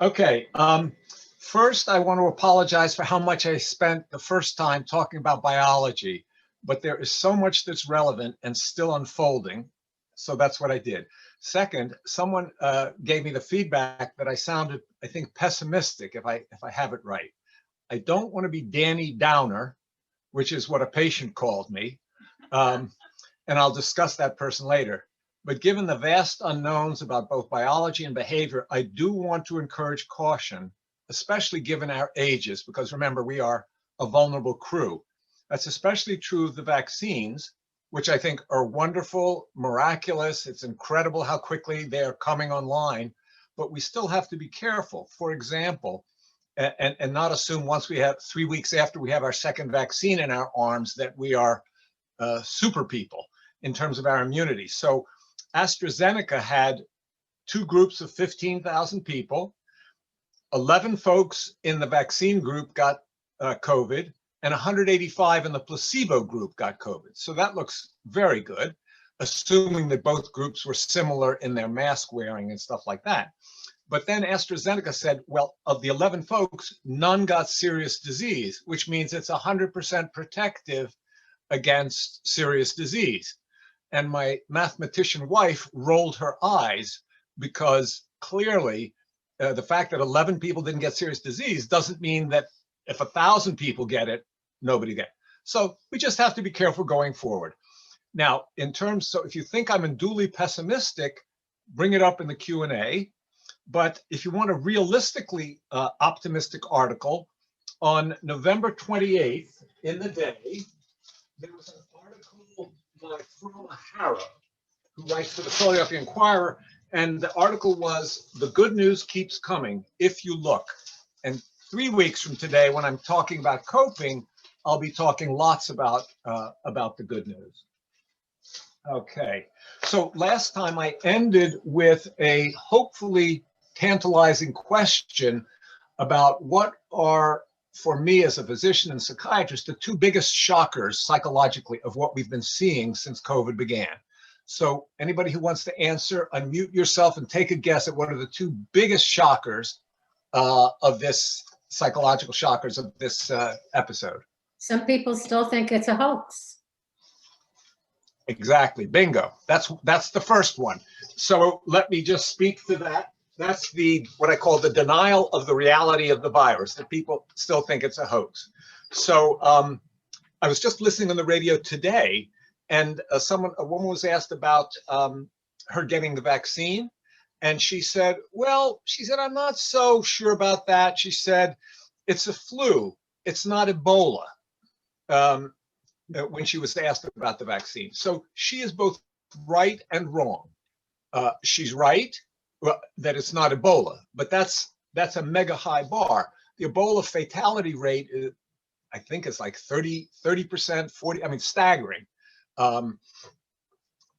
Okay. First, I want to apologize for how much I spent the first time talking about biology, but there is so much that's relevant and still unfolding. So that's what I did. Second, someone gave me the feedback that I sounded, I think, pessimistic, if I have it right. I don't want to be Danny Downer, which is what a patient called me. And I'll discuss that person later. But given the vast unknowns about both biology and behavior, I do want to encourage caution, especially given our ages, because remember, we are a vulnerable crew. That's especially true of the vaccines, which I think are wonderful, miraculous. It's incredible how quickly they are coming online, but we still have to be careful. For example, and not assume once we have 3 weeks after we have our second vaccine in our arms that we are super people in terms of our immunity. So AstraZeneca had 2 groups of 15,000 people. 11 folks in the vaccine group got COVID, and 185 in the placebo group got COVID. So that looks very good, assuming that both groups were similar in their mask wearing and stuff like that. But then AstraZeneca said, well, of the 11 folks, none got serious disease, which means it's 100% protective against serious disease. And my mathematician wife rolled her eyes because clearly the fact that 11 people didn't get serious disease doesn't mean that if 1,000 people get it, nobody get it. So we just have to be careful going forward. Now, so if you think I'm unduly pessimistic, bring it up in the Q&A. But if you want a realistically optimistic article, on November 28th in the day, there was an article by Froma Harrow, who writes for the Philadelphia Inquirer, and the article was "The Good News Keeps Coming If You Look." And 3 weeks from today, when I'm talking about coping, I'll be talking lots about the good news. Okay, so last time I ended with a hopefully tantalizing question about what are, for me as a physician and psychiatrist, the 2 biggest shockers psychologically of what we've been seeing since COVID began. So anybody who wants to answer, unmute yourself and take a guess at what are the 2 biggest shockers of this, psychological shockers of this episode. Some people still think it's a hoax. Exactly, bingo. That's the first one. So let me just speak to that. That's what I call the denial of the reality of the virus, that people still think it's a hoax. So I was just listening on the radio today, and a woman was asked about her getting the vaccine, and she said, I'm not so sure about that. She said, it's a flu, it's not Ebola, when she was asked about the vaccine. So she is both right and wrong. She's right that it's not Ebola, but that's a mega high bar. The Ebola fatality rate, I think, is like 30%, 40. I mean, staggering.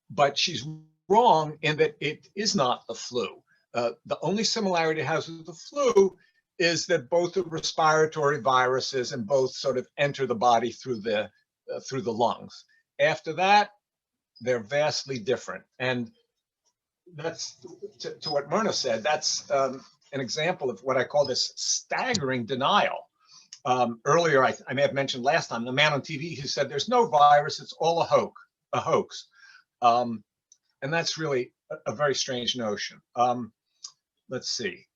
But she's wrong in that it is not the flu. The only similarity it has with the flu is that both are respiratory viruses and both sort of enter the body through the lungs. After that, they're vastly different. And that's to what Myrna said. That's an example of what I call this staggering denial. Earlier, I may have mentioned last time, the man on TV who said there's no virus, it's all a hoax. And that's really a very strange notion. Let's see.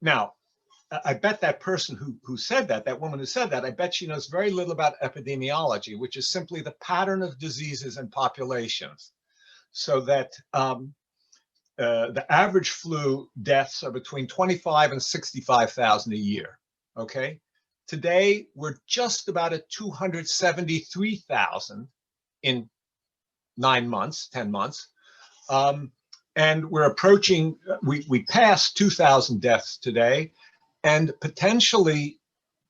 Now, I bet that person who said that woman who said that, I bet she knows very little about epidemiology, which is simply the pattern of diseases and populations. So that the average flu deaths are between 25 and 65,000 a year, okay? Today, we're just about at 273,000 in 10 months. And we're approaching, we passed 2,000 deaths today, and potentially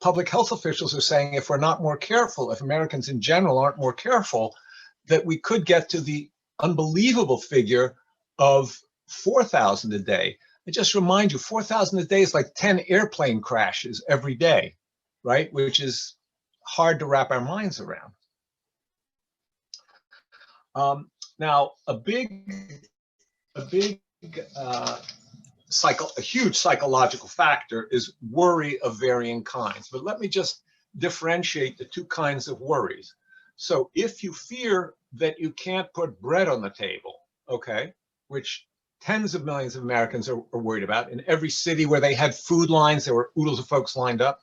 public health officials are saying if we're not more careful, if Americans in general aren't more careful, that we could get to the unbelievable figure of 4,000 a day. I just remind you, 4,000 a day is like 10 airplane crashes every day, right? Which is hard to wrap our minds around. Now, a big a huge psychological factor is worry of varying kinds. But let me just differentiate the two kinds of worries. So if you fear that you can't put bread on the table, okay, which tens of millions of Americans are worried about. In every city where they had food lines, there were oodles of folks lined up.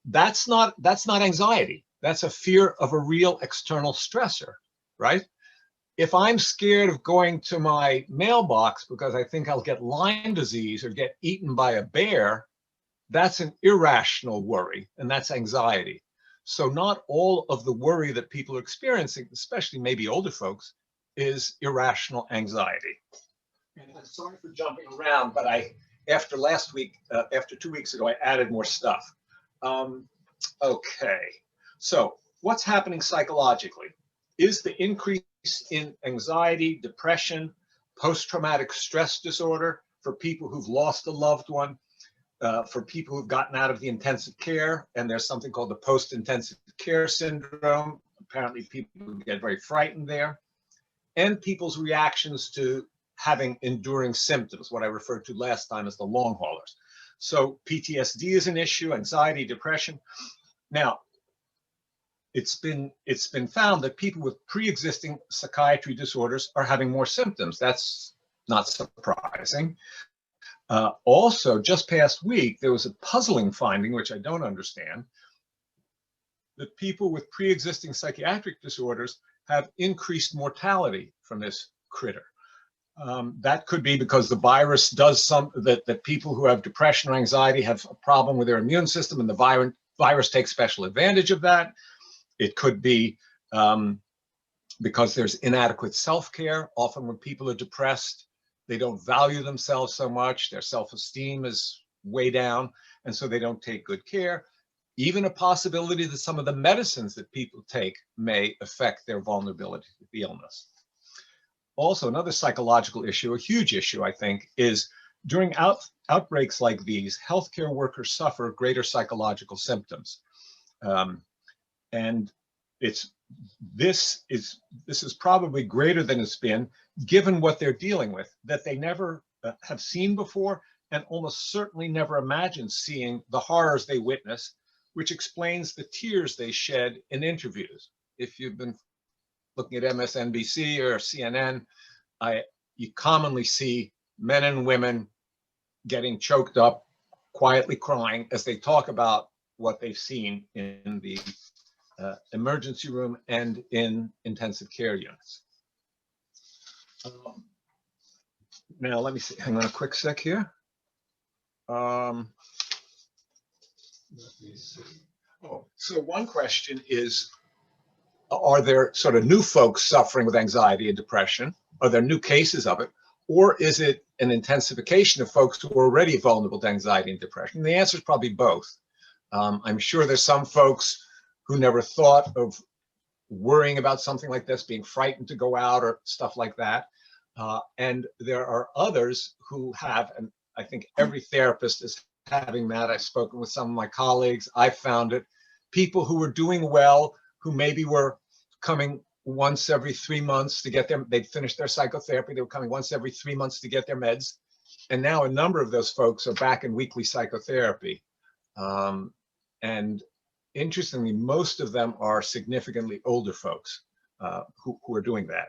That's not anxiety. That's a fear of a real external stressor, right? If I'm scared of going to my mailbox because I think I'll get Lyme disease or get eaten by a bear, that's an irrational worry, and that's anxiety. So not all of the worry that people are experiencing, especially maybe older folks, is irrational anxiety. And I'm sorry for jumping around, but after last week, after 2 weeks ago, I added more stuff. Okay, so what's happening psychologically? Is the increase in anxiety, depression, post-traumatic stress disorder for people who've lost a loved one, for people who've gotten out of the intensive care, and there's something called the post-intensive care syndrome. Apparently people get very frightened there, and people's reactions to having enduring symptoms, what I referred to last time as the long haulers. So PTSD is an issue, anxiety, depression. Now, it's been found that people with pre-existing psychiatry disorders are having more symptoms. That's not surprising. Also, just past week, there was a puzzling finding, which I don't understand, that people with pre-existing psychiatric disorders have increased mortality from this critter. That could be because the virus does that people who have depression or anxiety have a problem with their immune system, and the virus takes special advantage of that. It could be because there's inadequate self-care. Often when people are depressed, they don't value themselves so much. Their self-esteem is way down, and so they don't take good care. Even a possibility that some of the medicines that people take may affect their vulnerability to the illness. Also, another psychological issue, a huge issue, I think, is during outbreaks like these, healthcare workers suffer greater psychological symptoms. And this is probably greater than it's been, given what they're dealing with, that they never have seen before, and almost certainly never imagined seeing the horrors they witness, which explains the tears they shed in interviews. If you've been looking at MSNBC or CNN, you commonly see men and women getting choked up, quietly crying as they talk about what they've seen in the emergency room and in intensive care units. Now, let me see. Hang on a quick sec here. Let me see. Oh, so one question is, are there sort of new folks suffering with anxiety and depression? Are there new cases of it? Or is it an intensification of folks who are already vulnerable to anxiety and depression? And the answer is probably both. I'm sure there's some folks who never thought of worrying about something like this, being frightened to go out or stuff like that. And there are others who have, and I think every therapist is having that. I've spoken with some of my colleagues. I found it. People who were doing well, who maybe were coming once every 3 months to get they'd finished their psychotherapy. They were coming once every 3 months to get their meds. And now a number of those folks are back in weekly psychotherapy. And interestingly, most of them are significantly older folks who are doing that.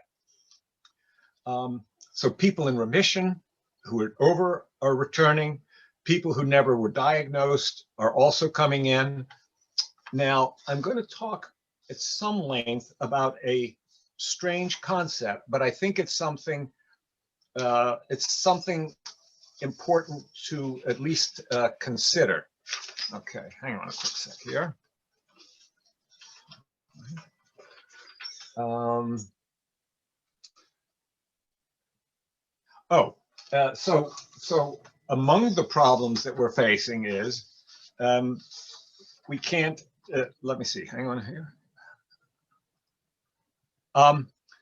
So people in remission who are returning. People who never were diagnosed are also coming in. Now, I'm going to talk at some length about a strange concept, but I think it's something important to at least consider. Okay, hang on a quick sec here. So among the problems that we're facing is we can't, let me see, hang on here.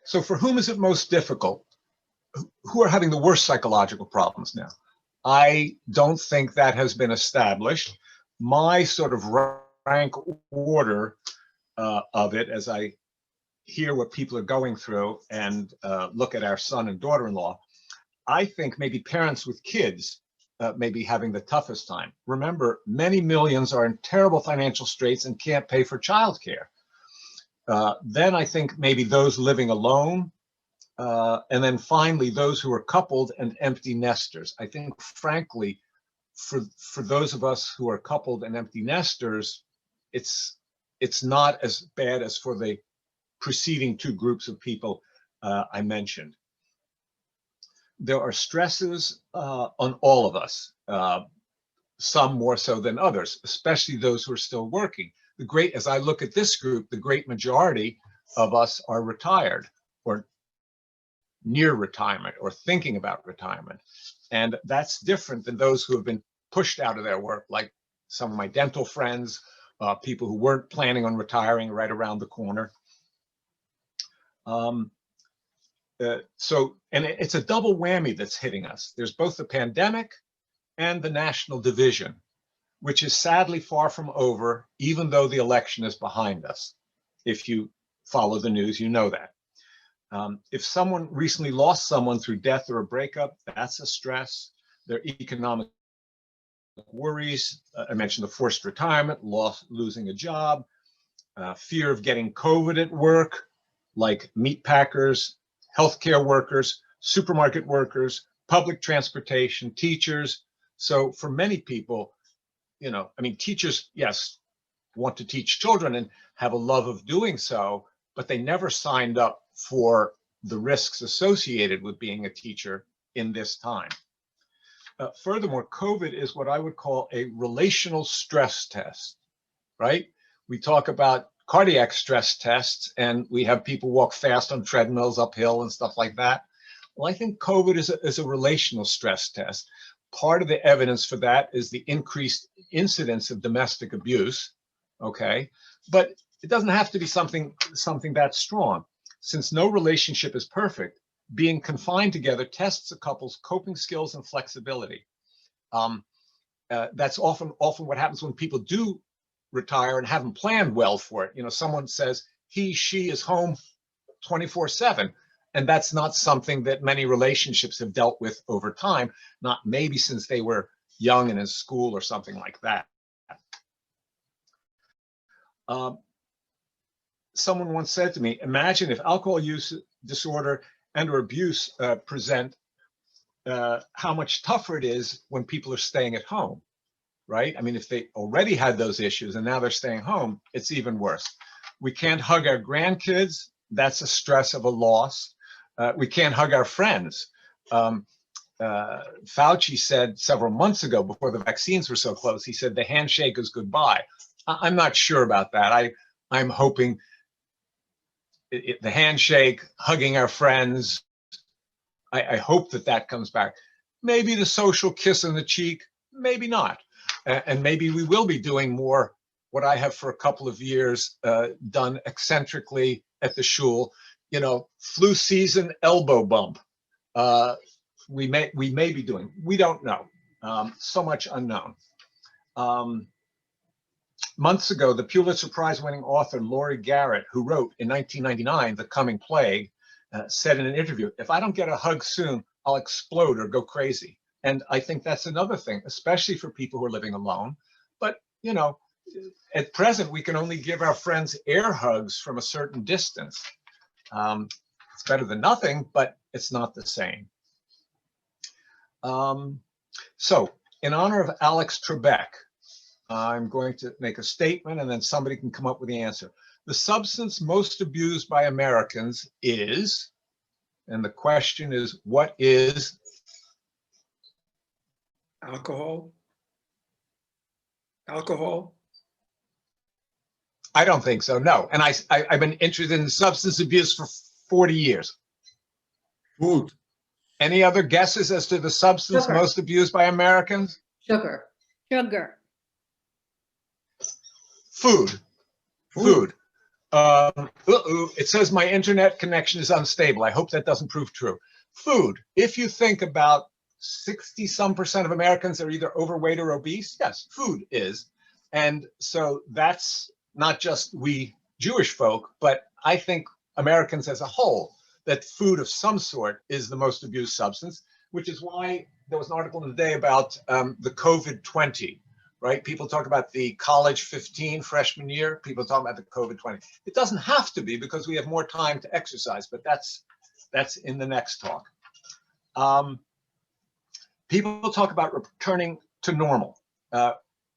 So for whom is it most difficult? Who are having the worst psychological problems now? I don't think that has been established. My sort of rank order of it, as I hear what people are going through and look at our son and daughter-in-law, I think maybe parents with kids may be having the toughest time. Remember, many millions are in terrible financial straits and can't pay for childcare. Then I think maybe those living alone, and then finally those who are coupled and empty nesters. I think, frankly, for those of us who are coupled and empty nesters, it's not as bad as for the preceding two groups of people I mentioned. There are stresses on all of us, some more so than others, especially those who are still working. As I look at this group, the great majority of us are retired or near retirement or thinking about retirement. And that's different than those who have been pushed out of their work, like some of my dental friends, people who weren't planning on retiring right around the corner. And it's a double whammy that's hitting us. There's both the pandemic and the national division, which is sadly far from over, even though the election is behind us. If you follow the news, you know that. If someone recently lost someone through death or a breakup, that's a stress. Their economic worries, I mentioned the forced retirement, losing a job, fear of getting COVID at work, like meat packers, healthcare workers, supermarket workers, public transportation, teachers. So for many people, teachers, yes, want to teach children and have a love of doing so, but they never signed up for the risks associated with being a teacher in this time. Furthermore, COVID is what I would call a relational stress test, right? We talk about cardiac stress tests and we have people walk fast on treadmills uphill and stuff like that. Well, I think COVID is a relational stress test. Part of the evidence for that is the increased incidence of domestic abuse, okay? But it doesn't have to be something that strong. Since no relationship is perfect, being confined together tests a couple's coping skills and flexibility. That's often what happens when people do retire and haven't planned well for it. Someone says she is home 24/7, and that's not something that many relationships have dealt with over time, not maybe since they were young and in school or something like that. Someone once said to me, imagine if alcohol use disorder and or abuse present, how much tougher it is when people are staying at home, right? I mean, if they already had those issues and now they're staying home, it's even worse. We can't hug our grandkids. That's a stress of a loss. We can't hug our friends. Fauci said several months ago, before the vaccines were so close, he said the handshake is goodbye. I'm not sure about that. I'm hoping the handshake, hugging our friends, I hope that comes back. Maybe the social kiss on the cheek, maybe not. And maybe we will be doing more what I have for a couple of years done eccentrically at the shul, flu season elbow bump. We may be doing, we don't know. So much unknown. Months ago, the Pulitzer Prize winning author Laurie Garrett, who wrote in 1999, The Coming Plague, said in an interview, if I don't get a hug soon, I'll explode or go crazy. And I think that's another thing, especially for people who are living alone. But, at present, we can only give our friends air hugs from a certain distance. It's better than nothing, but it's not the same. So in honor of Alex Trebek, I'm going to make a statement and then somebody can come up with the answer. The substance most abused by Americans is, and the question is, what is? Alcohol. Alcohol. I don't think so, no. And I've been interested in substance abuse for 40 years. Food. Any other guesses as to the substance Sugar. most abused by Americans? Sugar. Sugar. Food. Food. It says my internet connection is unstable. I hope that doesn't prove true. Food. If you think about 60-some% of Americans are either overweight or obese, yes, food is. And so that's not just we Jewish folk, but I think Americans as a whole, that food of some sort is the most abused substance. which is why there was an article today about the COVID-20, right? People talk about the college 15 freshman year. People talk about the COVID-20. It doesn't have to be because we have more time to exercise, but that's in the next talk. People talk about returning to normal.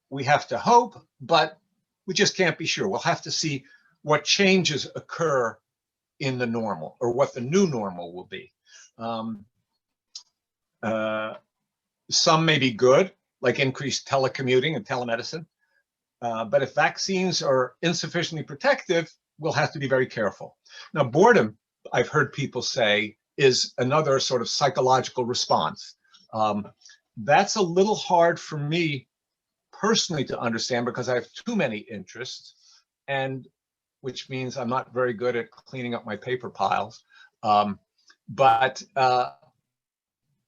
We have to hope, but we just can't be sure. We'll have to see what changes occur in the normal or what the new normal will be. Some may be good, like increased telecommuting and telemedicine. But if vaccines are insufficiently protective, we'll have to be very careful. Now, boredom, I've heard people say, is another sort of psychological response. That's a little hard for me personally to understand because I have too many interests, and which means I'm not very good at cleaning up my paper piles. But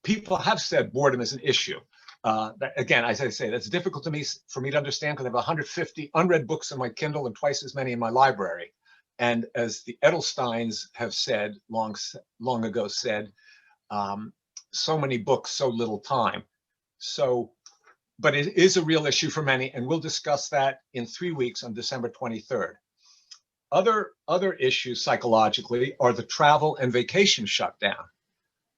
people have said boredom is an issue. Again, as I say, that's difficult for me to understand because I have 150 unread books in my Kindle and twice as many in my library. And as the Edelsteins have said, long ago said, so many books, so little time. So, but it is a real issue for many, and we'll discuss that in 3 weeks on December 23rd. Other issues psychologically are the travel and vacation shutdown.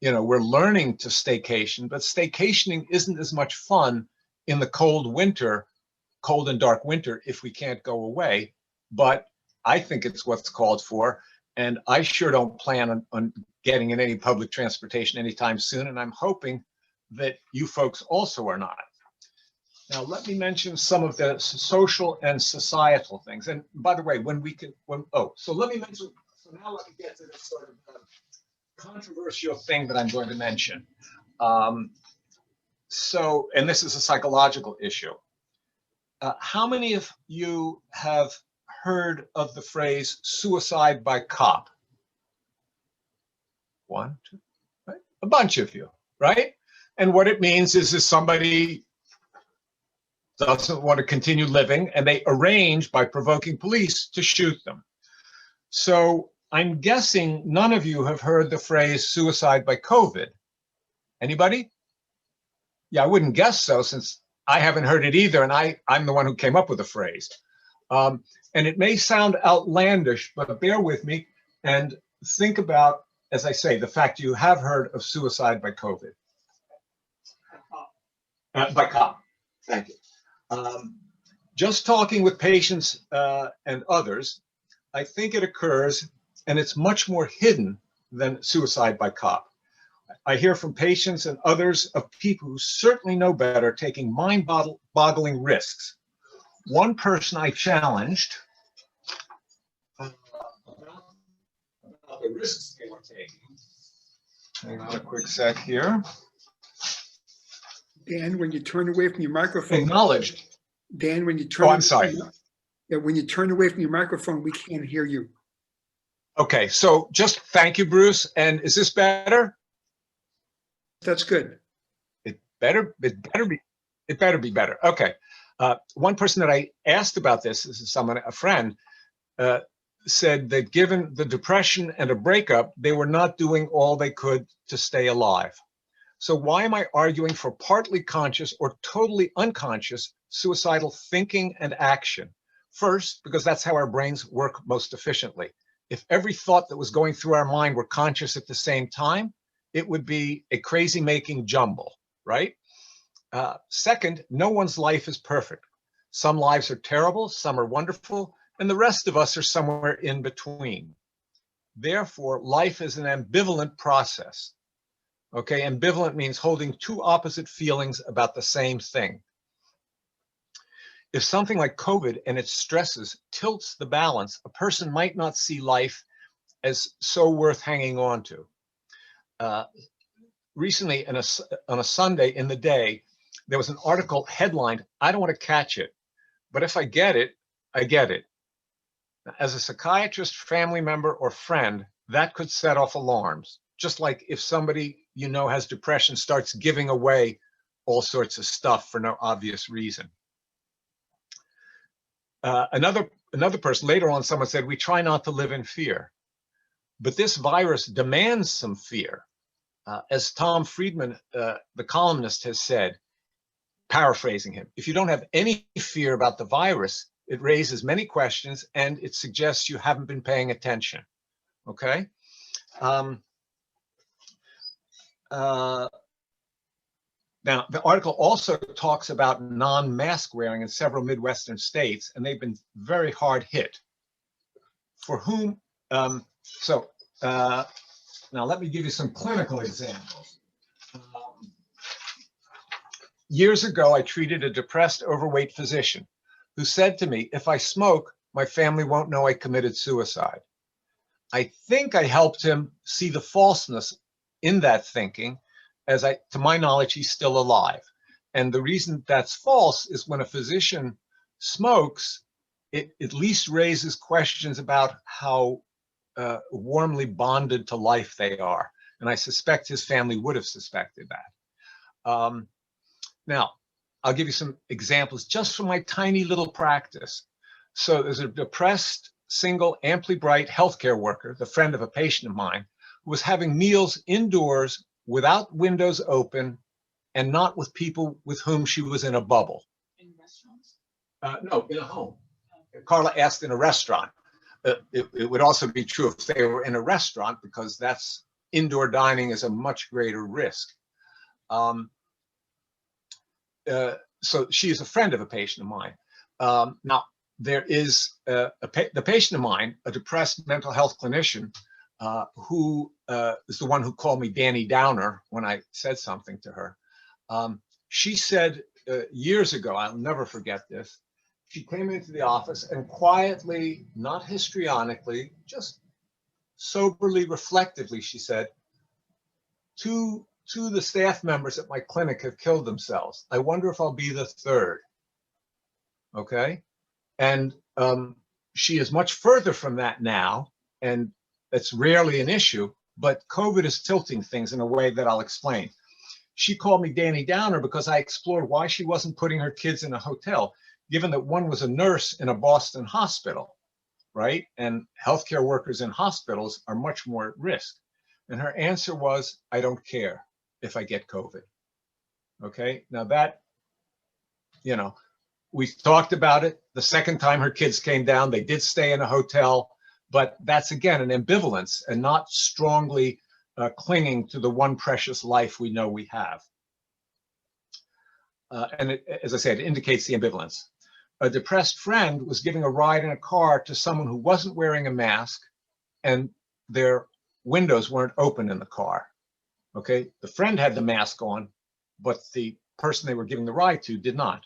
You know, we're learning to staycation, but staycationing isn't as much fun in the cold and dark winter if we can't go away. But I think it's what's called for, and I sure don't plan on getting in any public transportation anytime soon, and I'm hoping that you folks also are not. Now, let me mention some of the social and societal things. And by the way, so let me mention, so now let me get to this sort of controversial thing that I'm going to mention. And this is a psychological issue. How many of you have heard of the phrase suicide by cop? One, two, right? A bunch of you, right? And what it means is somebody doesn't want to continue living and they arrange by provoking police to shoot them. So I'm guessing none of you have heard the phrase suicide by COVID. Anybody? Yeah, I wouldn't guess so since I haven't heard it either, and I'm the one who came up with the phrase. And it may sound outlandish, but bear with me and think about, as I say, the fact you have heard of suicide by COVID. By cop. Thank you. Just talking with patients and others, I think it occurs, and it's much more hidden than suicide by cop. I hear from patients and others of people who certainly know better taking mind-boggling risks. One person I challenged about the risks they were taking. Hang on a quick sec here. Dan, when you turn away from your microphone. Acknowledged. Dan, when you turn. Oh, I'm sorry. Yeah, when you turn away from your microphone, we can't hear you. Okay, so just thank you, Bruce. And is this better? That's good. It better be better. Okay. One person that I asked about this is a friend, said that given the depression and a breakup, they were not doing all they could to stay alive. So why am I arguing for partly conscious or totally unconscious suicidal thinking and action? First, because that's how our brains work most efficiently. If every thought that was going through our mind were conscious at the same time, it would be a crazy-making jumble, right? Second, no one's life is perfect. Some lives are terrible, some are wonderful, and the rest of us are somewhere in between. Therefore, life is an ambivalent process. Okay, ambivalent means holding two opposite feelings about the same thing. If something like COVID and its stresses tilts the balance, a person might not see life as so worth hanging on to. Recently, on a Sunday in the day, there was an article headlined, "I don't want to catch it, but if I get it, I get it." As a psychiatrist, family member, or friend, that could set off alarms. Just like if somebody you know has depression starts giving away all sorts of stuff for no obvious reason. Another person, later on, someone said, "We try not to live in fear, but this virus demands some fear." As Tom Friedman, the columnist, has said, paraphrasing him, if you don't have any fear about the virus, it raises many questions and it suggests you haven't been paying attention. Okay. Now, the article also talks about non-mask wearing in several Midwestern states, and they've been very hard hit. For whom, now let me give you some clinical examples. Years ago, I treated a depressed, overweight physician who said to me, if I smoke, my family won't know I committed suicide. I think I helped him see the falseness in that thinking, as to my knowledge, he's still alive. And the reason that's false is when a physician smokes, it at least raises questions about how warmly bonded to life they are. And I suspect his family would have suspected that. Now, I'll give you some examples just from my tiny little practice. So there's a depressed, single, amply bright healthcare worker, the friend of a patient of mine, who was having meals indoors without windows open and not with people with whom she was in a bubble. In restaurants? No, in a home. Carla asked in a restaurant. It would also be true if they were in a restaurant, because that's indoor dining is a much greater risk. So she is a friend of a patient of mine. Now, there is the patient of mine, a depressed mental health clinician, who is the one who called me Danny Downer when I said something to her. She said years ago, I'll never forget this, she came into the office and quietly, not histrionically, just soberly, reflectively, she said, two of the staff members at my clinic have killed themselves. I wonder if I'll be the third. Okay. And she is much further from that now, and it's rarely an issue, but COVID is tilting things in a way that I'll explain. She called me Danny Downer because I explored why she wasn't putting her kids in a hotel, given that one was a nurse in a Boston hospital, right? And healthcare workers in hospitals are much more at risk. And her answer was, I don't care if I get COVID. Okay, now that, you know, we talked about it. The second time her kids came down, they did stay in a hotel, but that's again an ambivalence and not strongly clinging to the one precious life we know we have. And it, as I said, it indicates the ambivalence. A depressed friend was giving a ride in a car to someone who wasn't wearing a mask and their windows weren't open in the car. Okay, the friend had the mask on, but the person they were giving the ride to did not.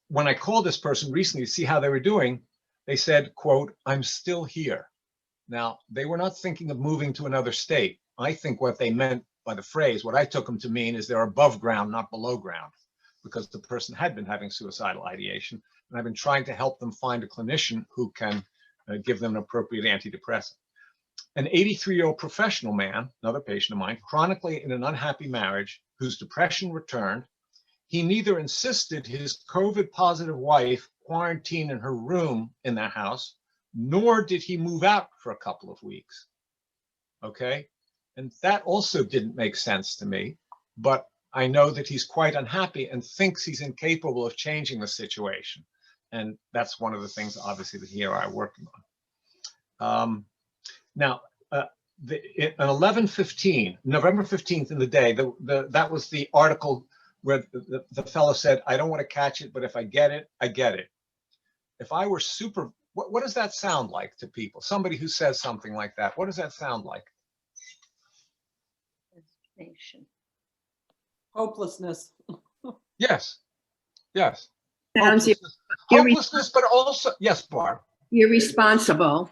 When I called this person recently to see how they were doing, they said, quote, I'm still here. Now, they were not thinking of moving to another state. I think what they meant by the phrase, what I took them to mean is they're above ground, not below ground, because the person had been having suicidal ideation. And I've been trying to help them find a clinician who can give them an appropriate antidepressant. An 83-year-old professional man, another patient of mine, chronically in an unhappy marriage, whose depression returned. He neither insisted his COVID positive wife quarantine in her room in their house, nor did he move out for a couple of weeks. Okay. And that also didn't make sense to me, but I know that he's quite unhappy and thinks he's incapable of changing the situation. And that's one of the things, obviously, that he or I are working on. Now, on 11/15, November 15th in the day, that was the article where the fellow said, I don't want to catch it, but if I get it, I get it. If I were what does that sound like to people? Somebody who says something like that, what does that sound like? Hopelessness. Yes, yes. Sounds Hopelessness, but also, yes, Barb. irresponsible.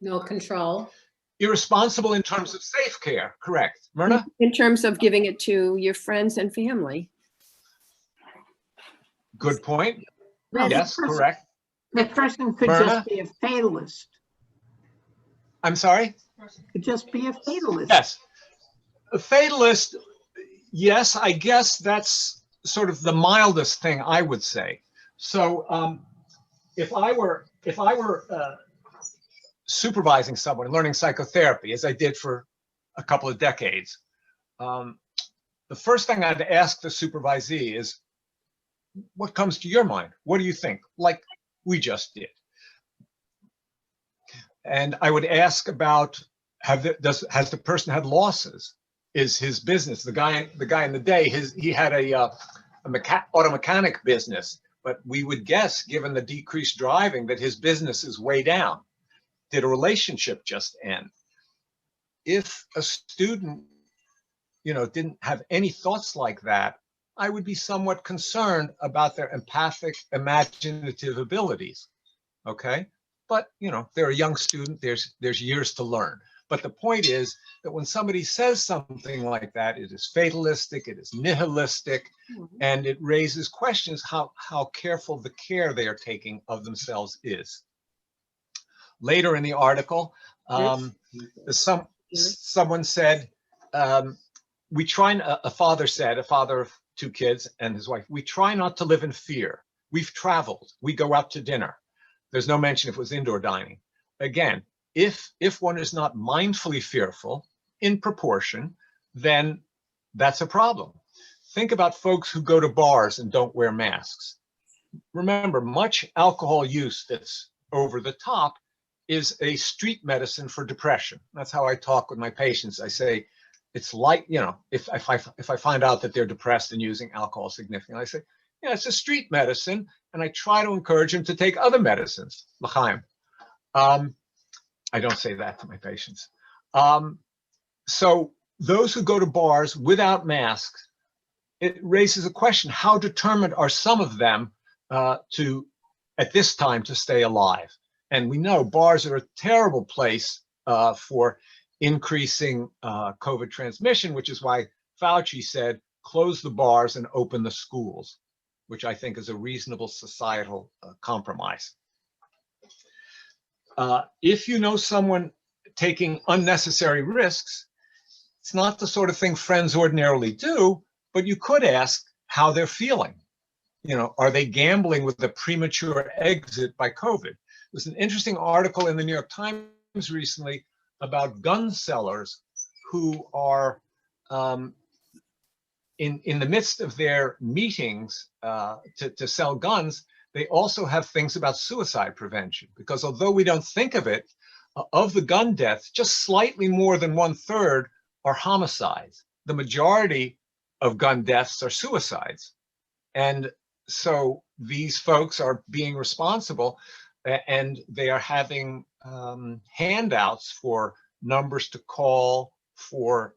No control. Irresponsible in terms of safe care, correct. Myrna? In terms of giving it to your friends and family. Good point. That Yes, person- correct. That person could Myrna? just be a fatalist. I'm sorry? Could just be a fatalist. Yes. A fatalist, yes, I guess that's sort of the mildest thing I would say. So if I were supervising someone, learning psychotherapy, as I did for a couple of decades. The first thing I'd ask the supervisee is, what comes to your mind? What do you think? Like we just did. And I would ask about, has the person had losses? Is his business, the guy in the day, he had a auto mechanic business, but we would guess, given the decreased driving, that his business is way down. Did a relationship just end? If a student, didn't have any thoughts like that, I would be somewhat concerned about their empathic, imaginative abilities. Okay, but they're a young student. There's years to learn. But the point is that when somebody says something like that, it is fatalistic, it is nihilistic, and it raises questions how careful the care they are taking of themselves is. Later in the article, someone said, a father of two kids and his wife, we try not to live in fear. We've traveled, we go out to dinner. There's no mention if it was indoor dining. Again, if one is not mindfully fearful in proportion, then that's a problem. Think about folks who go to bars and don't wear masks. Remember, much alcohol use that's over the top is a street medicine for depression. That's how I talk with my patients. I say, it's like, if I find out that they're depressed and using alcohol significantly, I say, yeah, it's a street medicine. And I try to encourage them to take other medicines, l'chaim. I don't say that to my patients. So those who go to bars without masks, it raises a question, how determined are some of them at this time, to stay alive? And we know bars are a terrible place for increasing COVID transmission, which is why Fauci said, close the bars and open the schools, which I think is a reasonable societal compromise. If you know someone taking unnecessary risks, it's not the sort of thing friends ordinarily do, but you could ask how they're feeling. Are they gambling with a premature exit by COVID? There's an interesting article in the New York Times recently about gun sellers who are in the midst of their meetings to sell guns. They also have things about suicide prevention, because although we don't think of it, of the gun deaths, just slightly more than 1/3 are homicides. The majority of gun deaths are suicides. And so these folks are being responsible, and they are having handouts for numbers to call for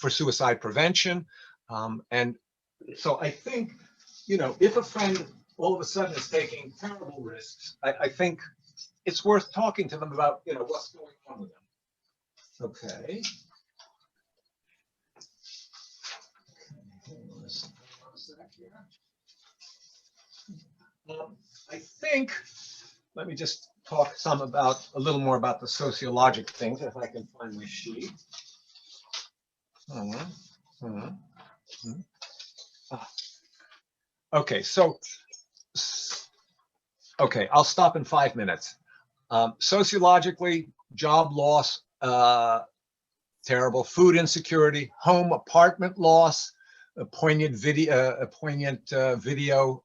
suicide prevention. And so I think, if a friend all of a sudden is taking terrible risks, I think it's worth talking to them about, what's going on with them. Okay. I think, let me just talk a little more about the sociologic things, if I can find my sheet. Okay, I'll stop in 5 minutes. Sociologically, job loss, terrible. Food insecurity, home apartment loss. A poignant video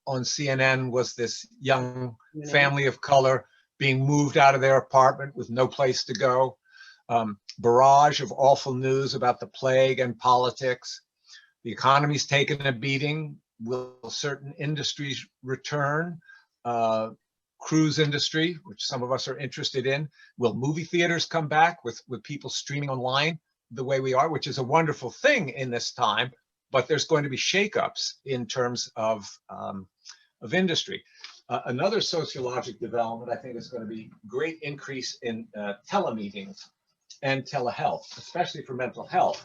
on CNN was this young family of color being moved out of their apartment with no place to go. Barrage of awful news about the plague and politics. The economy's taken a beating. Will certain industries return? Cruise industry, which some of us are interested in. Will movie theaters come back with people streaming online the way we are, which is a wonderful thing in this time, but there's going to be shakeups in terms of industry. Another sociologic development, I think, is going to be great increase in telemeetings and telehealth, especially for mental health.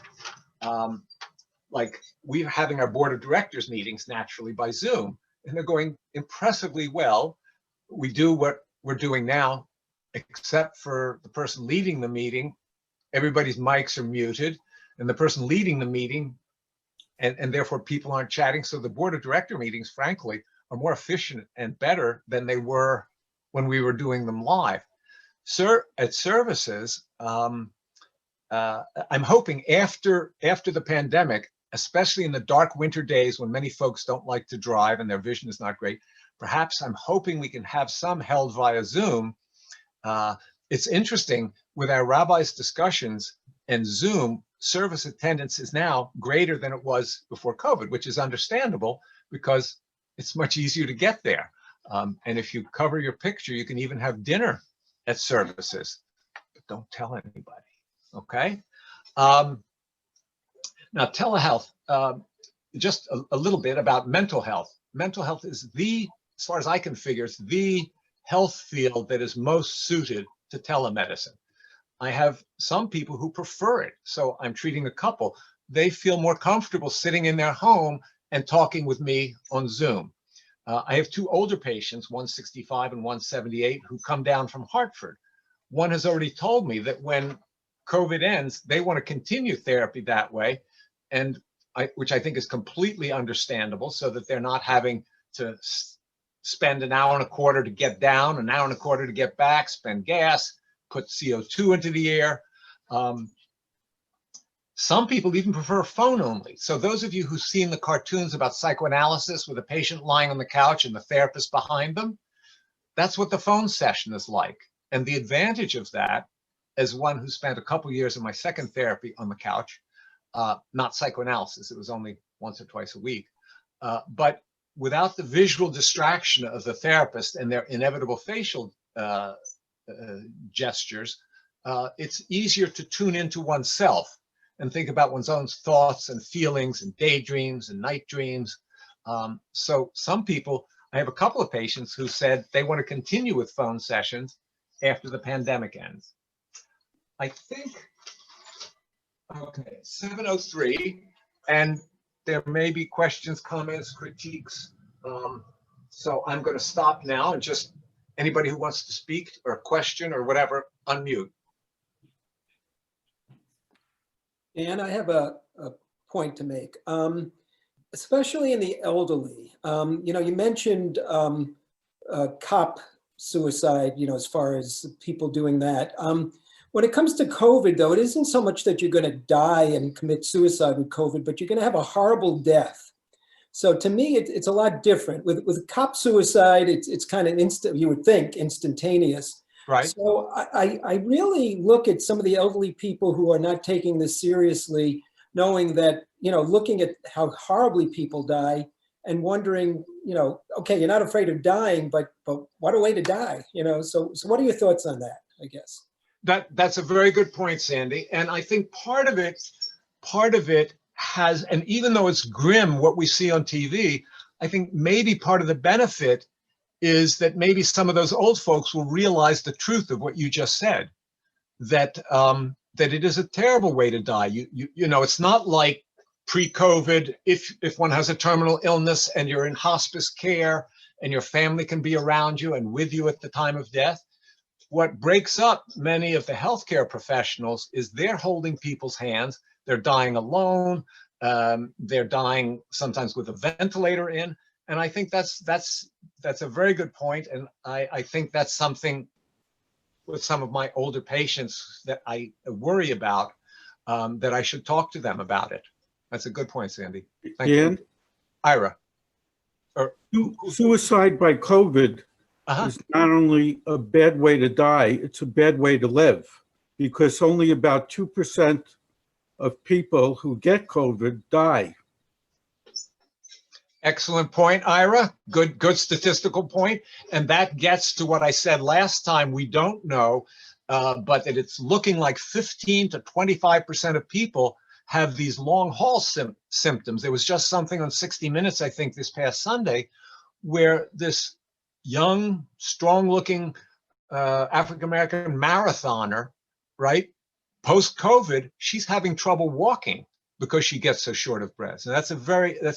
Like we're having our board of directors meetings naturally by Zoom, and they're going impressively well. We do what we're doing now, except for the person leading the meeting. Everybody's mics are muted, and the person leading the meeting, and therefore people aren't chatting. So the board of director meetings, frankly, are more efficient and better than they were when we were doing them live. At services, I'm hoping after the pandemic, especially in the dark winter days when many folks don't like to drive and their vision is not great, perhaps I'm hoping we can have some held via Zoom. It's interesting with our rabbis' discussions and Zoom, service attendance is now greater than it was before COVID, which is understandable because it's much easier to get there. And if you cover your picture, you can even have dinner at services, but don't tell anybody, okay? Now, telehealth, just a little bit about mental health. Mental health is as far as I can figure, it's the health field that is most suited to telemedicine. I have some people who prefer it. So I'm treating a couple. They feel more comfortable sitting in their home and talking with me on Zoom. I have two older patients, 165 and 178, who come down from Hartford. One has already told me that when COVID ends, they want to continue therapy that way, and which I think is completely understandable, so that they're not having to spend an hour and a quarter to get down, an hour and a quarter to get back, spend gas, put CO2 into the air. Some people even prefer phone only. So those of you who've seen the cartoons about psychoanalysis with a patient lying on the couch and the therapist behind them, that's what the phone session is like. And the advantage of that, as one who spent a couple years of my second therapy on the couch, not psychoanalysis, it was only once or twice a week, but without the visual distraction of the therapist and their inevitable facial gestures, it's easier to tune into oneself and think about one's own thoughts and feelings and daydreams and night dreams. So some people, I have a couple of patients who said they want to continue with phone sessions after the pandemic ends. I think, okay, 7:03, and there may be questions, comments, critiques. So I'm going to stop now and just anybody who wants to speak or question or whatever, unmute. And I have a point to make, especially in the elderly. You mentioned cop suicide, as far as people doing that. When it comes to COVID, though, it isn't so much that you're going to die and commit suicide with COVID, but you're going to have a horrible death. So to me, it's a lot different. With cop suicide, it's kind of instant, you would think, instantaneous. Right. So I really look at some of the elderly people who are not taking this seriously, knowing that, looking at how horribly people die and wondering, okay, you're not afraid of dying, but what a way to die, So what are your thoughts on that, I guess? That's a very good point, Sandy. And I think part of it has, and even though it's grim what we see on TV, I think maybe part of the benefit is that maybe some of those old folks will realize the truth of what you just said, that that it is a terrible way to die. It's not like pre-COVID, if one has a terminal illness and you're in hospice care and your family can be around you and with you at the time of death. What breaks up many of the healthcare professionals is they're holding people's hands. They're dying alone. They're dying sometimes with a ventilator in. And I think that's a very good point. And I think that's something with some of my older patients that I worry about, that I should talk to them about it. That's a good point, Sandy. Thank you. Ira. Suicide by COVID is not only a bad way to die, it's a bad way to live, because only about 2% of people who get COVID die. Excellent point, Ira. Good statistical point. And that gets to what I said last time. We don't know, but that it's looking like 15 to 25% of people have these long haul symptoms. There was just something on 60 Minutes, I think, this past Sunday, where this young, strong-looking African-American marathoner, right, post-COVID, she's having trouble walking because she gets so short of breath. And that's a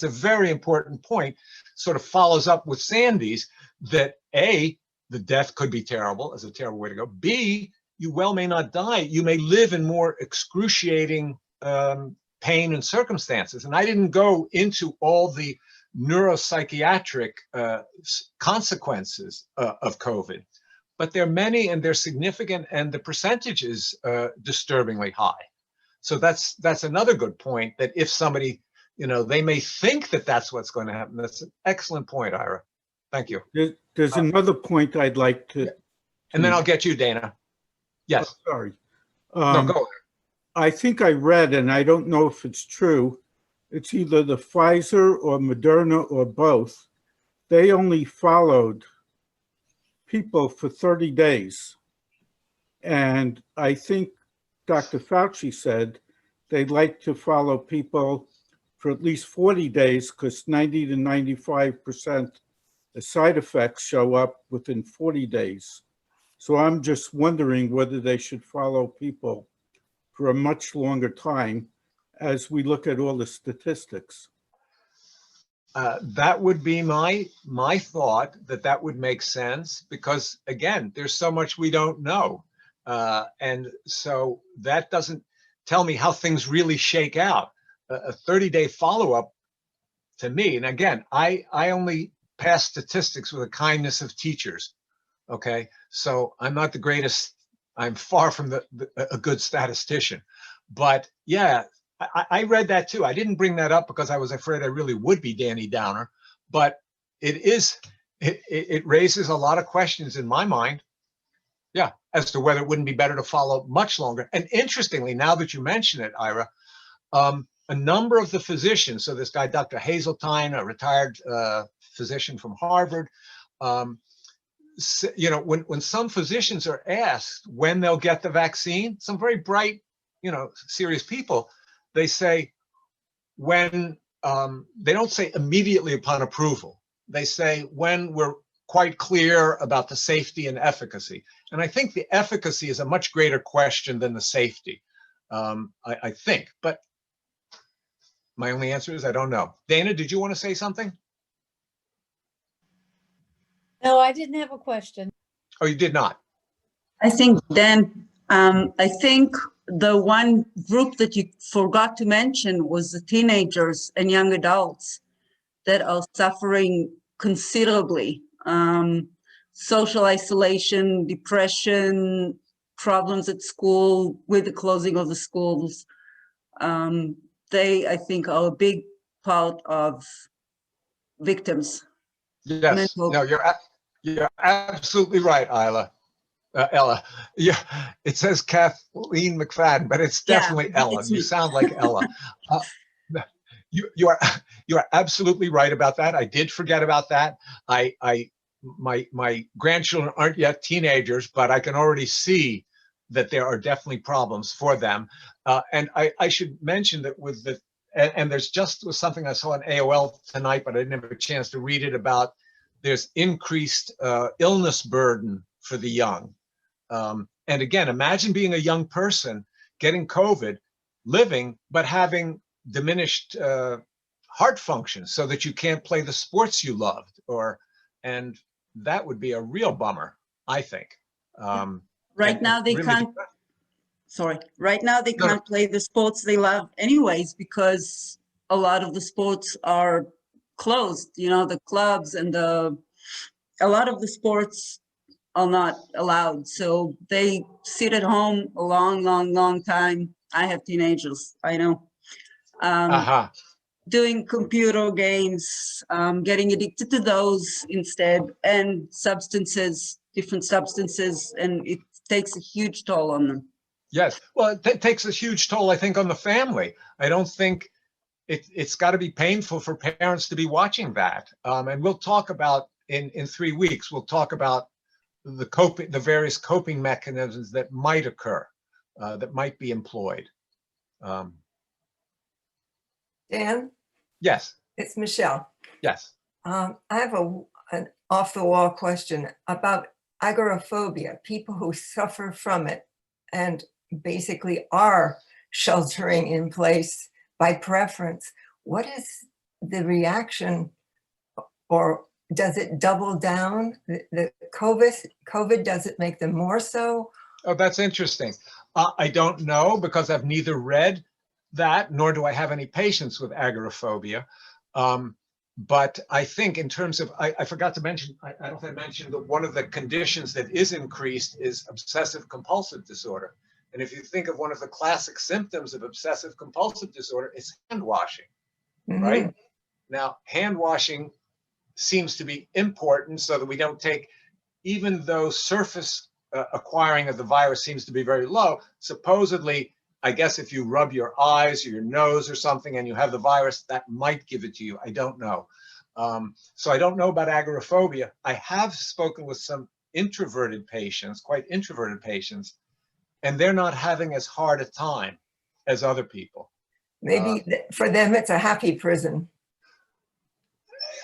very important point. Sort of follows up with Sandy's, that A, the death could be terrible, as a terrible way to go. B, you well may not die. You may live in more excruciating pain and circumstances. And I didn't go into all the neuropsychiatric consequences of COVID, but there are many and they're significant, and the percentage is disturbingly high. So that's another good point, that if somebody, they may think that that's what's going to happen. That's an excellent point, Ira. Thank you. There's another point I'd like to. And then I'll get you, Dana. Yes. Oh, sorry. No, go. I think I read, and I don't know if it's true, it's either the Pfizer or Moderna or both. They only followed people for 30 days. And I think Dr. Fauci said they'd like to follow people for at least 40 days because 90 to 95% the side effects show up within 40 days. So I'm just wondering whether they should follow people for a much longer time as we look at all the statistics. That would be my thought, that would make sense, because again, there's so much we don't know. And so that doesn't tell me how things really shake out. A 30-day follow-up to me, and again, I only pass statistics with the kindness of teachers. Okay, so I'm not the greatest, I'm far from a good statistician, but yeah, I read that too. I didn't bring that up because I was afraid I really would be Danny Downer, but it raises a lot of questions in my mind. Yeah, as to whether it wouldn't be better to follow much longer. And interestingly, now that you mention it, Ira, a number of the physicians, so this guy, Dr. Hazeltine, a retired physician from Harvard, when some physicians are asked when they'll get the vaccine, some very bright, serious people, they say when, they don't say immediately upon approval. They say when we're quite clear about the safety and efficacy. And I think the efficacy is a much greater question than the safety, I think. But my only answer is I don't know. Dana, did you want to say something? No, I didn't have a question. Oh, you did not? I think then, I think the one group that you forgot to mention was the teenagers and young adults that are suffering considerably. Social isolation, depression, problems at school with the closing of the schools. They, I think, are a big part of victims. Yes. Mental. No, you're absolutely right, Ella. Yeah, it says Kathleen McFadden, but it's definitely Ella. it's You me. sound like Ella. You are absolutely right about that. I did forget about that. My grandchildren aren't yet teenagers, but I can already see that there are definitely problems for them. And I should mention that and there's just was something I saw on AOL tonight, but I didn't have a chance to read it about. There's increased illness burden for the young. And again, imagine being a young person getting COVID, living, but having diminished heart function so that you can't play the sports you loved, and that would be a real bummer, I think. Right now they can't, sorry, right now they No, no. can't play the sports they love anyways, because a lot of the sports are closed, the clubs and a lot of the sports are not allowed. So they sit at home a long time. I have teenagers, I know. Doing computer games, getting addicted to those instead, and different substances, and it takes a huge toll on them. Yes, well, it takes a huge toll, I think, on the family. I don't think it's got to be painful for parents to be watching that. And we'll talk about in 3 weeks, we'll talk about the various coping mechanisms that might occur, that might be employed. Dan, Yes, it's Michelle. yes. I have an off-the-wall question about agoraphobia, people who suffer from it and basically are sheltering in place by preference. What is the reaction, or does it double down? The COVID, does it make them more so? Oh, that's interesting. I don't know, because I've neither read that, nor do I have any patients with agoraphobia. But I think in terms of, I forgot to mention, I don't think I mentioned that one of the conditions that is increased is obsessive compulsive disorder. And if you think of one of the classic symptoms of obsessive compulsive disorder, it's hand washing, right? Now, hand washing seems to be important so that we don't take, even though surface acquiring of the virus seems to be very low, supposedly, I guess if you rub your eyes or your nose or something and you have the virus, that might give it to you. I don't know. So I don't know about agoraphobia. I have spoken with some introverted patients, quite introverted patients, and they're not having as hard a time as other people. Maybe for them, it's a happy prison.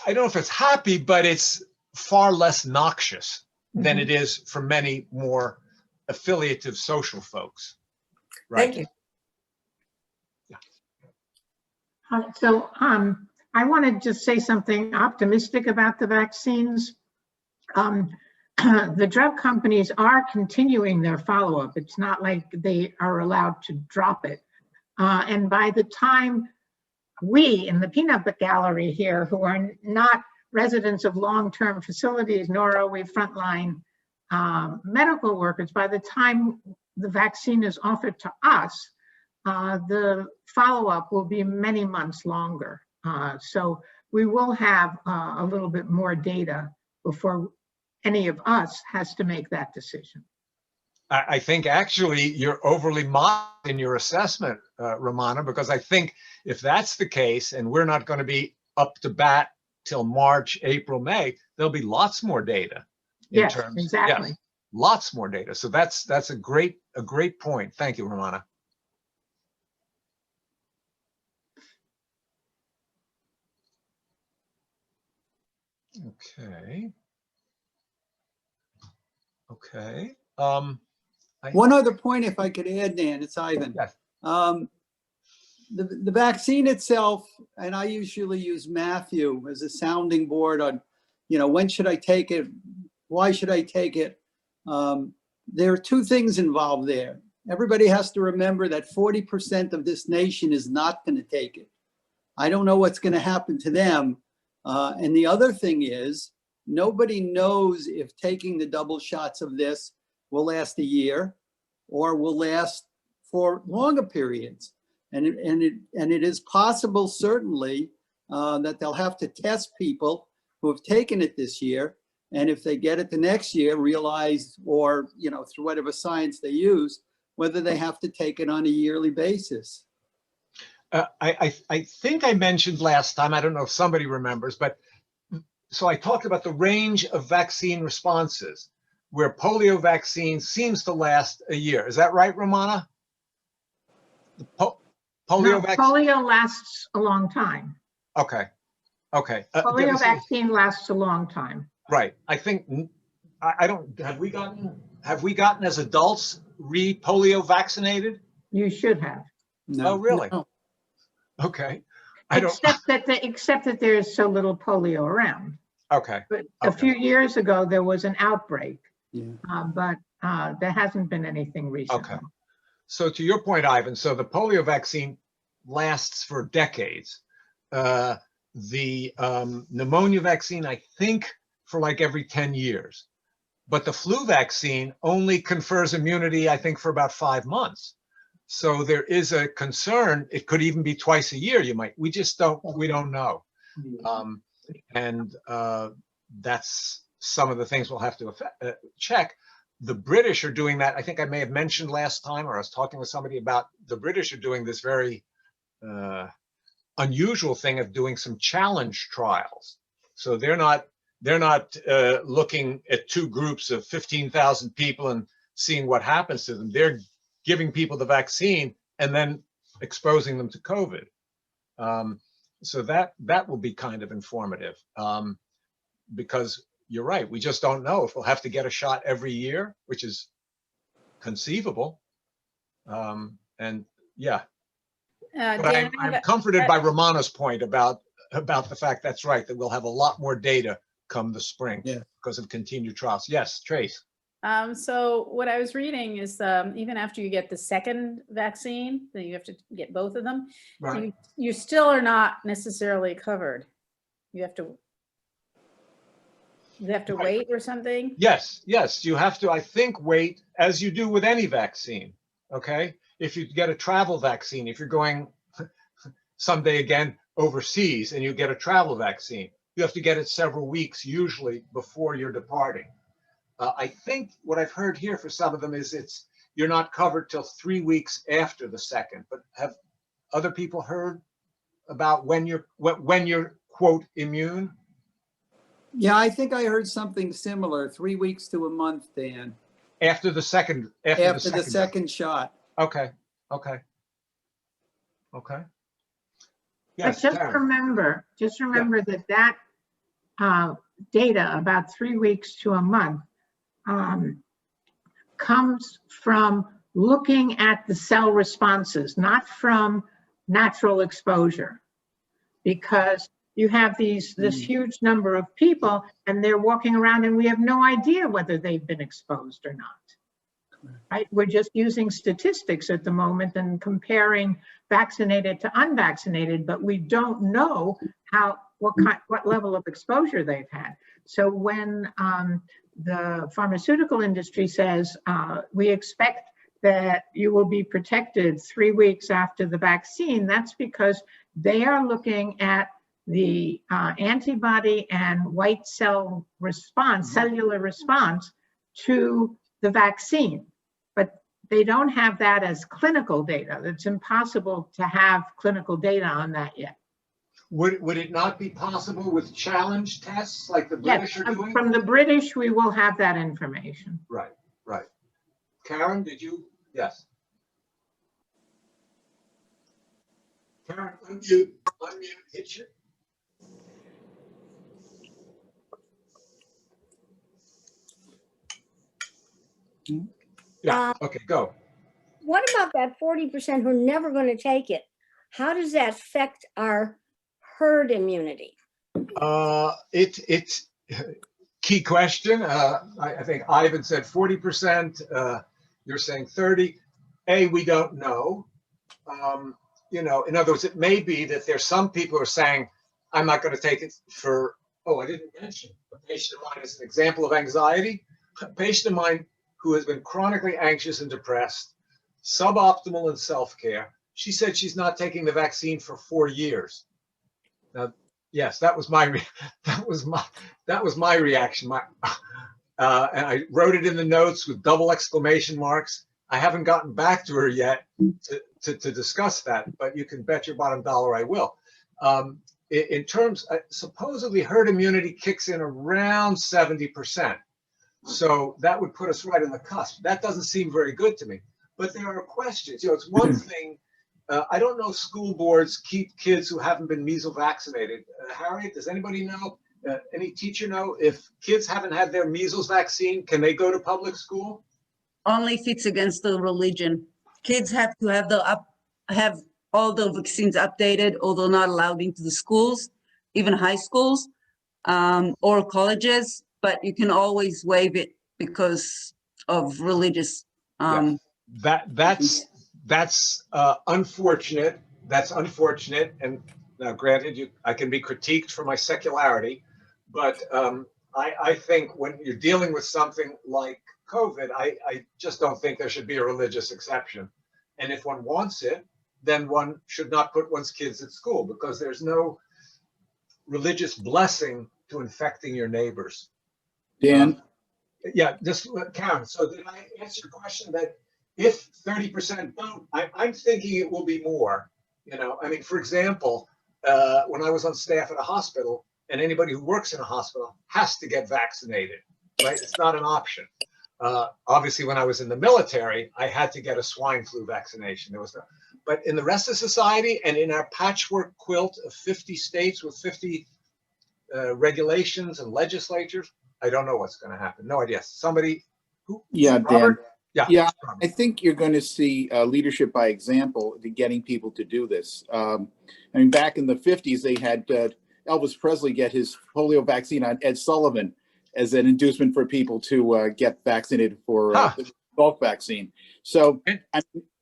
I don't know if it's happy, but it's far less noxious than it is for many more affiliative social folks. Right? Thank you. So I want to just say something optimistic about the vaccines. The drug companies are continuing their follow-up. It's not like they are allowed to drop it. And by the time we in the peanut gallery here, who are not residents of long-term facilities, nor are we frontline medical workers, by the time the vaccine is offered to us, the follow-up will be many months longer. So we will have a little bit more data before any of us has to make that decision. I think actually you're overly modest in your assessment, Romana, because I think if that's the case and we're not going to be up to bat till March, April, May, there'll be lots more data. Yes, exactly. Yes, lots more data. So that's a great point. Thank you, Romana. Okay. Okay. One other point, if I could add, Dan, it's Ivan. Yes. The vaccine itself, and I usually use Matthew as a sounding board on, when should I take it? Why should I take it? There are two things involved there. Everybody has to remember that 40% of this nation is not going to take it. I don't know what's going to happen to them. And the other thing is, nobody knows if taking the double shots of this will last a year or will last for longer periods. And it is possible, certainly, that they'll have to test people who have taken it this year. And if they get it the next year, realize, or, through whatever science they use, whether they have to take it on a yearly basis. I think I mentioned last time, I don't know if somebody remembers, but so I talked about the range of vaccine responses where polio vaccine seems to last a year. Is that right, Romana? The polio vaccine? Polio lasts a long time. Okay. Okay. Polio vaccine lasts a long time. Right. I think, I don't, have we gotten as adults polio vaccinated? You should have. No. Oh, really? No. Okay. Except that there's so little polio around. Okay. But a few years ago, there was an outbreak, Yeah. but there hasn't been anything recently. Okay. So to your point, Ivan, so the polio vaccine lasts for decades. The pneumonia vaccine, I think, for like every 10 years. But the flu vaccine only confers immunity, I think, for about 5 months. So there is a concern. It could even be twice a year. We don't know. And that's some of the things we'll have to check. The British are doing that. I think I may have mentioned last time, or I was talking with somebody about the British are doing this very unusual thing of doing some challenge trials. So they're not looking at two groups of 15,000 people and seeing what happens to them. They're giving people the vaccine and then exposing them to COVID. So that will be kind of informative, because you're right. We just don't know if we'll have to get a shot every year, which is conceivable. And yeah, but Dan, I'm comforted by Romana's point about the fact that's right, that we'll have a lot more data come the spring because of continued trials. Yes, Trace. So what I was reading is even after you get the second vaccine, that you have to get both of them, Right. you still are not necessarily covered. You have to Right. wait or something. Yes, you have to, I think, wait, as you do with any vaccine. Okay. If you get a travel vaccine, if you're going someday again overseas and you get a travel vaccine, you have to get it several weeks usually before you're departing. I think what I've heard here for some of them is you're not covered till 3 weeks after the second. But have other people heard about when you're quote immune? Yeah, I think I heard something similar, 3 weeks to a month, Dan, After the second, after the second shot. Okay. Okay. But Yes, just Karen. remember that data about 3 weeks to a month comes from looking at the cell responses, not from natural exposure, because you have this huge number of people and they're walking around and we have no idea whether they've been exposed or not. Right? We're just using statistics at the moment and comparing vaccinated to unvaccinated, but we don't know what level of exposure they've had. So when the pharmaceutical industry says we expect that you will be protected 3 weeks after the vaccine, that's because they are looking at the antibody and white cell response, cellular response to the vaccine. But they don't have that as clinical data. It's impossible to have clinical data on that yet. Would it not be possible with challenge tests like the British Yes, are doing? from the British, we will have that information. Right, right. Karen, did you? Yes. Karen, unmute, hit you. Yeah, okay, go. What about that 40% who are never going to take it? How does that affect our herd immunity? It's key question. I think Ivan said 40%. You're saying 30. We don't know. In other words, it may be that there's some people who are saying, I'm not going to take it for, I didn't mention, a patient of mine is an example of anxiety. A patient of mine who has been chronically anxious and depressed, suboptimal in self-care. She said she's not taking the vaccine for 4 years. Now, yes, that was my reaction. And I wrote it in the notes with double exclamation marks. I haven't gotten back to her yet to discuss that, but you can bet your bottom dollar I will. In terms, supposedly herd immunity kicks in around 70%. So that would put us right on the cusp. That doesn't seem very good to me. But there are questions. It's one thing. I don't know if school boards keep kids who haven't been measles vaccinated. Harriet, does anybody know? Any teacher know if kids haven't had their measles vaccine, can they go to public school? Only if it's against the religion. Kids have to have all the vaccines updated, although not allowed into the schools, even high schools or colleges. But you can always waive it because of religious. Yes. That's unfortunate. That's unfortunate. And now, granted, I can be critiqued for my secularity, but I think when you're dealing with something like COVID, I just don't think there should be a religious exception. And if one wants it, then one should not put one's kids at school because there's no religious blessing to infecting your neighbors. Dan? Yeah, just Karen. So did I answer your question that if 30% don't, I'm thinking it will be more. For example, when I was on staff at a hospital, and anybody who works in a hospital has to get vaccinated, right? It's not an option. Obviously, when I was in the military, I had to get a swine flu vaccination. But in the rest of society and in our patchwork quilt of 50 states with 50 regulations and legislatures, I don't know what's going to happen. No idea. Somebody who? Yeah, Robert? Dan. Yeah, I think you're going to see leadership by example to getting people to do this. Back in the 50s, they had Elvis Presley get his polio vaccine on Ed Sullivan as an inducement for people to get vaccinated for the Salk vaccine. So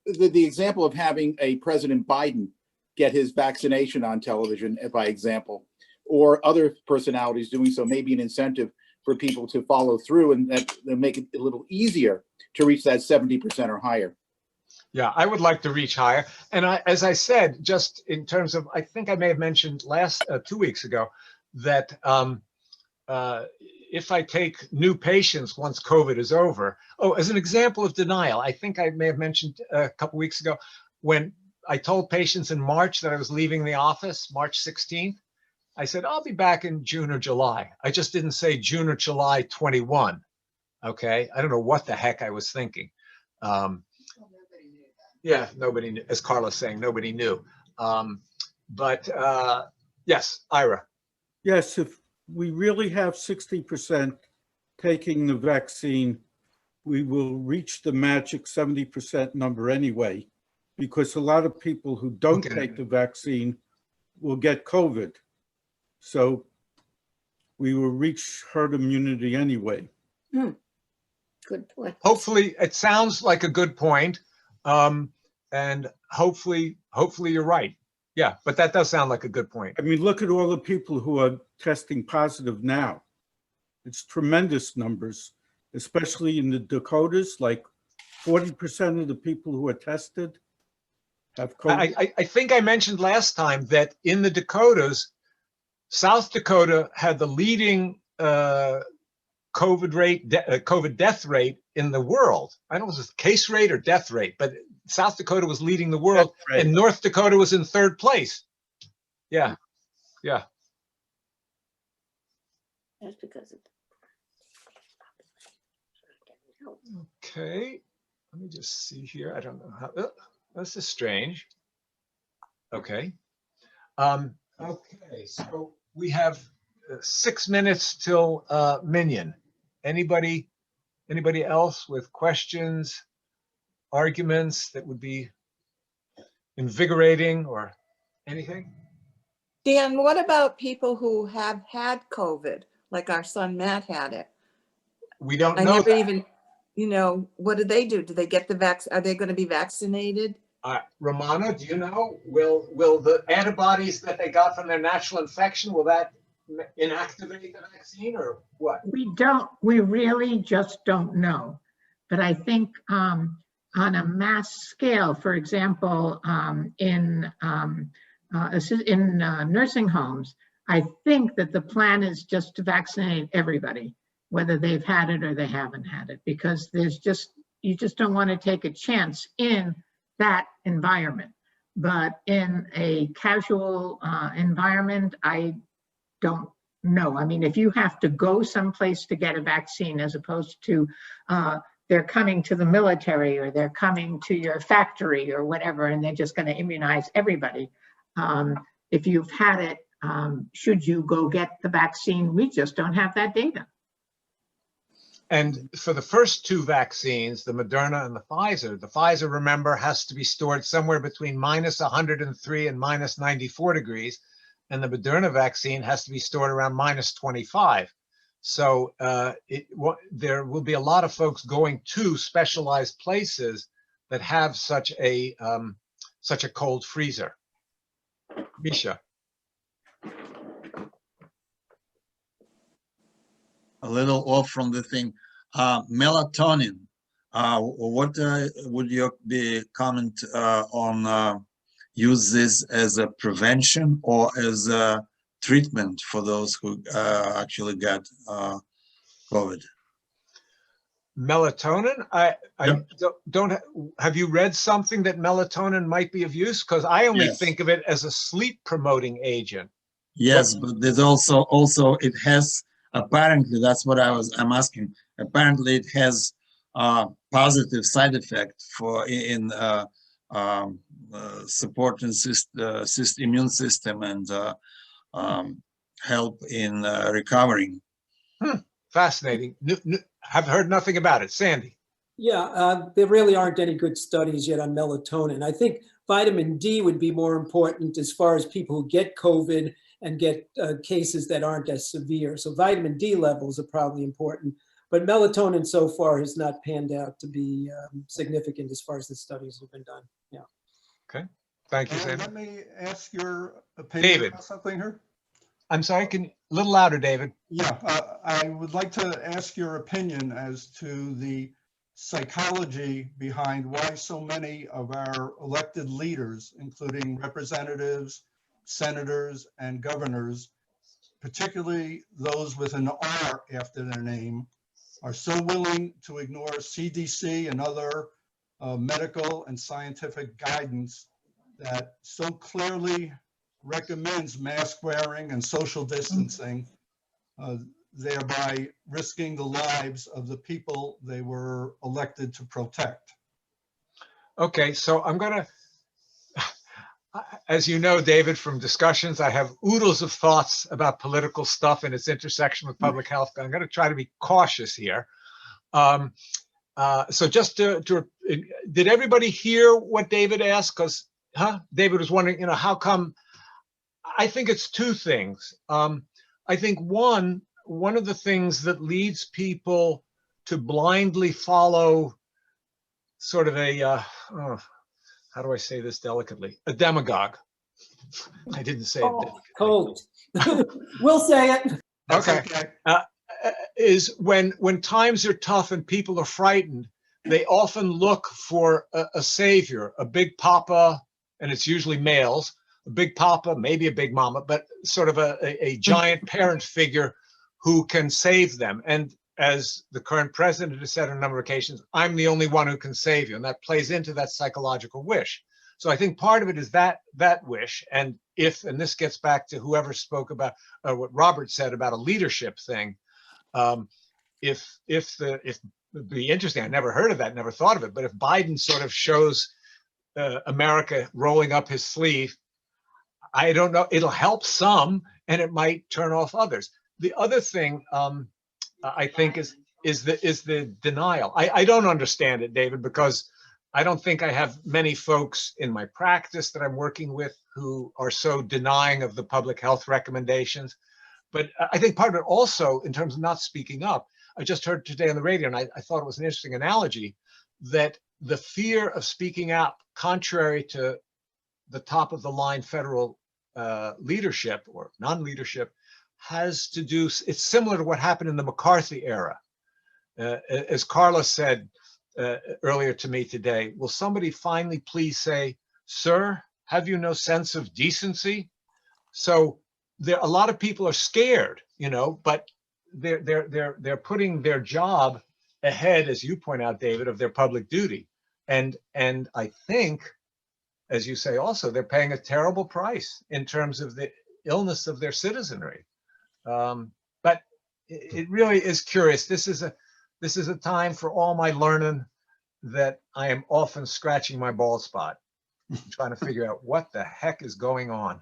the example of having a President Biden get his vaccination on television by example, or other personalities doing so, may be an incentive for people to follow through, and that make it a little easier to reach that 70% or higher. Yeah, I would like to reach higher. And as I said, just in terms of, I think I may have mentioned 2 weeks ago that if I take new patients once COVID is over, as an example of denial, I think I may have mentioned a couple weeks ago when I told patients in March that I was leaving the office, March 16th, I said, I'll be back in June or July. I just didn't say June or July 21. Okay. I don't know what the heck I was thinking. Yeah, nobody knew, as Carla's saying, nobody knew. Yes, Ira. Yes, if we really have 60% taking the vaccine, we will reach the magic 70% number anyway, because a lot of people who don't take the vaccine will get COVID. So we will reach herd immunity anyway. Good point. Hopefully, it sounds like a good point. And hopefully you're right. Yeah, but that does sound like a good point. I mean, look at all the people who are testing positive now. It's tremendous numbers, especially in the Dakotas, like 40% of the people who are tested have COVID. I think I mentioned last time that in the Dakotas, South Dakota had the leading COVID death rate in the world. I don't know if it was case rate or death rate, but South Dakota was leading the world, and North Dakota was in third place. Yeah, yeah. That's because of. Okay, let me just see here. I don't know how. This is strange. Okay. Okay, so we have 6 minutes till Minion. Anybody else with questions, arguments that would be invigorating or anything? Dan, what about people who have had COVID, like our son Matt had it? We don't know. I never even, what do they do? Do they get the vaccine? Are they going to be vaccinated? Romana, do you know? Will the antibodies that they got from their natural infection, will that inactivate the vaccine or what? We really just don't know. But I think on a mass scale, for example, in nursing homes, I think that the plan is just to vaccinate everybody, whether they've had it or they haven't had it, because you just don't want to take a chance in that environment. But in a casual environment, I don't know. I mean, if you have to go someplace to get a vaccine, as opposed to they're coming to the military or they're coming to your factory or whatever, and they're just going to immunize everybody. If you've had it, should you go get the vaccine? We just don't have that data. And for the first two vaccines, the Moderna and the Pfizer, remember, has to be stored somewhere between -103 and -94 degrees. And the Moderna vaccine has to be stored around -25. So there will be a lot of folks going to specialized places that have such a cold freezer. Misha. A little off from the thing. Melatonin. What would your comment on use this as a prevention or as a treatment for those who actually got COVID? Melatonin? Don't have you read something that melatonin might be of use? Because I only think of it as a sleep promoting agent. Yes, but there's also it has, apparently, that's what I'm asking. Apparently it has positive side effect in supporting immune system and help in recovering. Fascinating. Have heard nothing about it. Sandy. Yeah, there really aren't any good studies yet on melatonin. I think vitamin D would be more important as far as people who get COVID and get cases that aren't as severe. So vitamin D levels are probably important. But melatonin so far has not panned out to be significant as far as the studies have been done. Yeah. Okay. Thank you, Sandy. Let me ask your opinion David. about something here. I'm sorry, a little louder, David. Yeah, I would like to ask your opinion as to the psychology behind why so many of our elected leaders, including representatives, senators, and governors, particularly those with an R after their name, are so willing to ignore CDC and other medical and scientific guidance that so clearly recommends mask wearing and social distancing, thereby risking the lives of the people they were elected to protect. Okay, so I'm gonna, as you know, David, from discussions, I have oodles of thoughts about political stuff and its intersection with public health. I'm going to try to be cautious here. So just did everybody hear what David asked? Because, David was wondering, how come? I think it's two things. I think one of the things that leads people to blindly follow sort of a, how do I say this delicately? A demagogue. I didn't say it. Cold. We'll say it. Okay. Is when times are tough and people are frightened, they often look for a savior, a big papa, and it's usually males, a big papa, maybe a big mama, but sort of a giant parent figure who can save them. And as the current president has said on a number of occasions, I'm the only one who can save you. And that plays into that psychological wish. So I think part of it is that wish. And this gets back to whoever spoke about what Robert said about a leadership thing. It'd be interesting. I never heard of that, never thought of it. But if Biden sort of shows America rolling up his sleeve, I don't know, it'll help some and it might turn off others. The other thing I think is the denial. I don't understand it, David, because I don't think I have many folks in my practice that I'm working with who are so denying of the public health recommendations. But I think part of it also, in terms of not speaking up, I just heard today on the radio, and I thought it was an interesting analogy, that the fear of speaking out, contrary to the top of the line federal leadership or non-leadership, has to do, it's similar to what happened in the McCarthy era. As Carla said earlier to me today, will somebody finally please say, sir, have you no sense of decency? So a lot of people are scared, but they're putting their job ahead, as you point out, David, of their public duty. And I think, as you say also, they're paying a terrible price in terms of the illness of their citizenry. But it really is curious. This is a time for all my learning that I am often scratching my bald spot, trying to figure out what the heck is going on.